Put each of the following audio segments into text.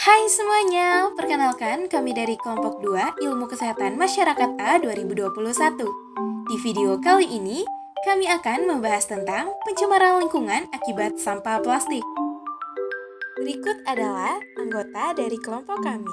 Hai semuanya, perkenalkan kami dari kelompok 2 Ilmu Kesehatan Masyarakat A 2021. Di video kali ini, kami akan membahas tentang pencemaran lingkungan akibat sampah plastik. Berikut adalah anggota dari kelompok kami.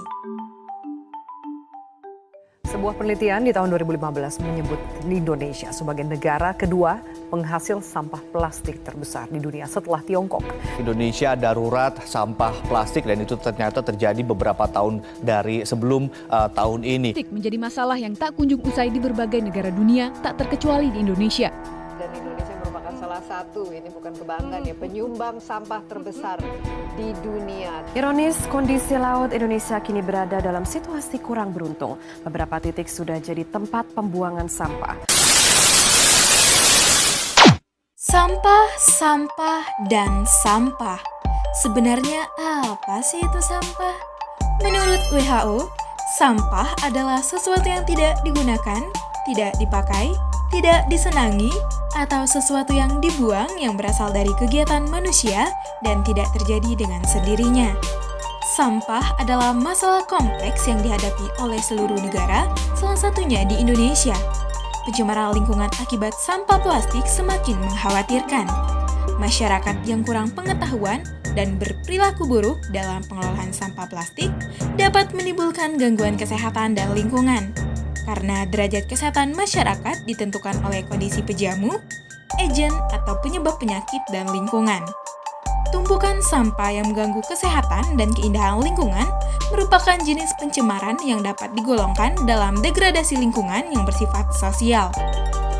Sebuah penelitian di tahun 2015 menyebut Indonesia sebagai negara kedua penghasil sampah plastik terbesar di dunia setelah Tiongkok. Indonesia darurat sampah plastik dan itu ternyata terjadi beberapa tahun dari sebelum tahun ini. Plastik menjadi masalah yang tak kunjung usai di berbagai negara dunia, tak terkecuali di Indonesia. Dan Indonesia merupakan salah satu, ini bukan kebanggaan ya, penyumbang sampah terbesar di dunia. Ironis, kondisi laut Indonesia kini berada dalam situasi kurang beruntung. Beberapa titik sudah jadi tempat pembuangan sampah. Sampah, sampah, dan sampah. Sebenarnya apa sih itu sampah? Menurut WHO, sampah adalah sesuatu yang tidak digunakan, tidak dipakai, tidak disenangi, atau sesuatu yang dibuang yang berasal dari kegiatan manusia dan tidak terjadi dengan sendirinya. Sampah adalah masalah kompleks yang dihadapi oleh seluruh negara, salah satunya di Indonesia. Pencemaran lingkungan akibat sampah plastik semakin mengkhawatirkan. Masyarakat yang kurang pengetahuan dan berperilaku buruk dalam pengelolaan sampah plastik dapat menimbulkan gangguan kesehatan dan lingkungan. Karena derajat kesehatan masyarakat ditentukan oleh kondisi pejamu, agen, atau penyebab penyakit dan lingkungan. Tumpukan sampah yang mengganggu kesehatan dan keindahan lingkungan merupakan jenis pencemaran yang dapat digolongkan dalam degradasi lingkungan yang bersifat sosial.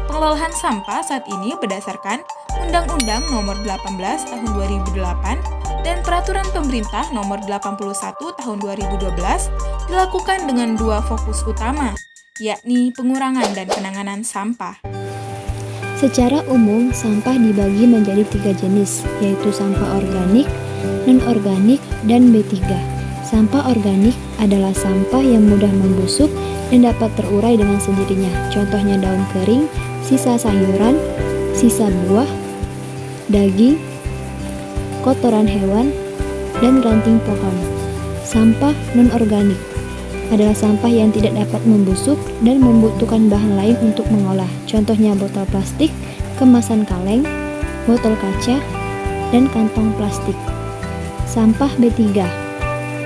Pengelolaan sampah saat ini berdasarkan Undang-Undang Nomor 18 Tahun 2008 dan Peraturan Pemerintah Nomor 81 Tahun 2012 dilakukan dengan dua fokus utama, yakni pengurangan dan penanganan sampah. Secara umum, sampah dibagi menjadi 3 jenis, yaitu sampah organik, non-organik, dan B3. Sampah organik adalah sampah yang mudah membusuk dan dapat terurai dengan sendirinya. Contohnya daun kering, sisa sayuran, sisa buah, daging, kotoran hewan, dan ranting pohon. Sampah non-organik adalah sampah yang tidak dapat membusuk dan membutuhkan bahan lain untuk mengolah. Contohnya botol plastik, kemasan kaleng, botol kaca, dan kantong plastik. Sampah B3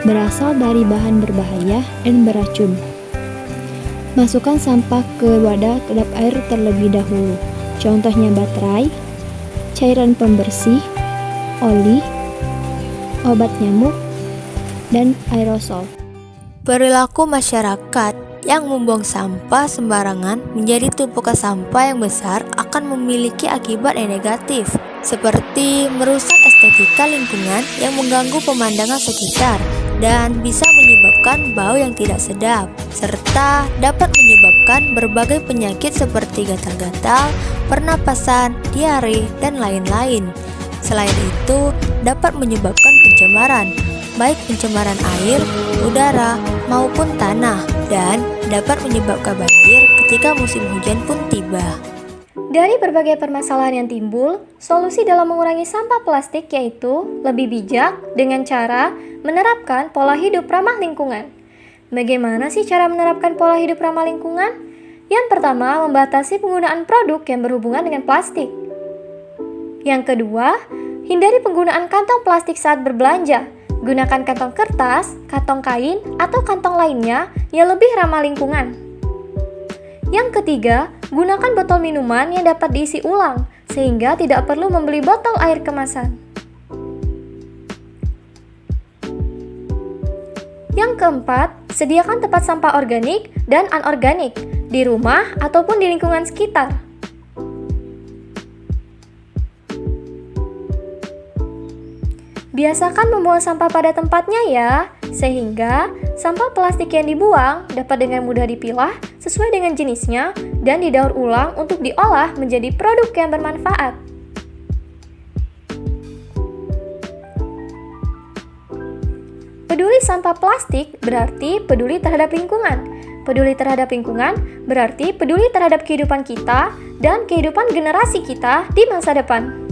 berasal dari bahan berbahaya dan beracun. Masukkan sampah ke wadah kedap air terlebih dahulu. Contohnya baterai, cairan pembersih, oli, obat nyamuk, dan aerosol. Perilaku masyarakat yang membuang sampah sembarangan menjadi tumpukan sampah yang besar akan memiliki akibat yang negatif, seperti merusak estetika lingkungan yang mengganggu pemandangan sekitar dan bisa menyebabkan bau yang tidak sedap, serta dapat menyebabkan berbagai penyakit seperti gatal-gatal, pernapasan, diare, dan lain-lain. Selain itu, dapat menyebabkan pencemaran, baik pencemaran air, udara, maupun tanah, dan dapat menyebabkan banjir ketika musim hujan pun tiba. Dari berbagai permasalahan yang timbul, solusi dalam mengurangi sampah plastik yaitu lebih bijak dengan cara menerapkan pola hidup ramah lingkungan. Bagaimana sih cara menerapkan pola hidup ramah lingkungan? Yang pertama, membatasi penggunaan produk yang berhubungan dengan plastik. Yang kedua, hindari penggunaan kantong plastik saat berbelanja. Gunakan kantong kertas, kantong kain, atau kantong lainnya yang lebih ramah lingkungan. Yang ketiga, gunakan botol minuman yang dapat diisi ulang, sehingga tidak perlu membeli botol air kemasan. Yang keempat, sediakan tempat sampah organik dan anorganik di rumah ataupun di lingkungan sekitar. Biasakan membuang sampah pada tempatnya ya, sehingga sampah plastik yang dibuang dapat dengan mudah dipilah sesuai dengan jenisnya dan didaur ulang untuk diolah menjadi produk yang bermanfaat. Peduli sampah plastik berarti peduli terhadap lingkungan. Peduli terhadap lingkungan berarti peduli terhadap kehidupan kita dan kehidupan generasi kita di masa depan.